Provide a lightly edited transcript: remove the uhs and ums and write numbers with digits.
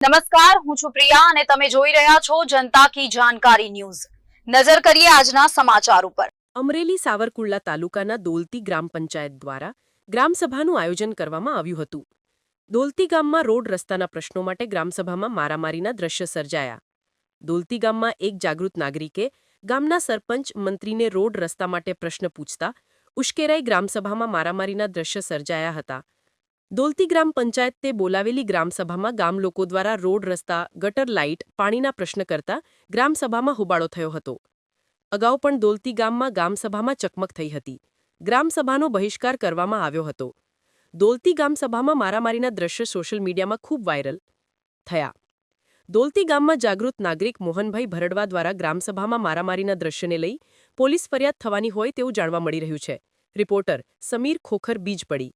નમસ્કાર, હું છું પ્રિયા અને તમે જોઈ રહ્યા છો જનતા કી જાણકારી ન્યૂઝ। નજર કરીએ આજના સમાચાર ઉપર। અમરેલી સાવરકુંડલા તાલુકાના દોલતી ગ્રામ પંચાયત દ્વારા ગ્રામસભાનું આયોજન કરવામાં આવ્યું હતું। દોલતી ગામમાં રોડ રસ્તાના પ્રશ્નો માટે ગ્રામસભામાં મારામારીના દ્રશ્ય સર્જાયા। દોલતી ગામમાં એક જાગૃત નાગરિકે ગામના સરપંચ મંત્રીને રોડ રસ્તા માટે પ્રશ્ન પૂછતા ઉશ્કેરાઈ ગ્રામસભામાં મારામારીના દ્રશ્ય સર્જાયા હતા। દોલતી ગ્રામ પંચાયતે બોલાવેલી ગ્રામસભામાં ગામ લોકો દ્વારા રોડ રસ્તા ગટર લાઇટ પાણીના પ્રશ્ન કરતા ગ્રામસભામાં હોબાળો થયો હતો। અગાઉ પણ દોલતી ગામમાં ગ્રામસભામાં ચકમક થઈ હતી। ગ્રામસભાનો બહિષ્કાર કરવામાં આવ્યો હતો। દોલતી ગ્રામસભામાં મારામારીના દ્રશ્ય સોશિયલ મીડિયામાં ખૂબ વાયરલ થયા। દોલતી ગામમાં જાગૃત નાગરિક મોહનભાઈ ભરડવા દ્વારા ગ્રામસભામાં મારામારીના દ્રશ્યને લઈ પોલીસ ફરિયાદ થવાની હોય તેવું જાણવા મળી રહ્યું છે। રિપોર્ટર સમીર ખોખર બીજપડી।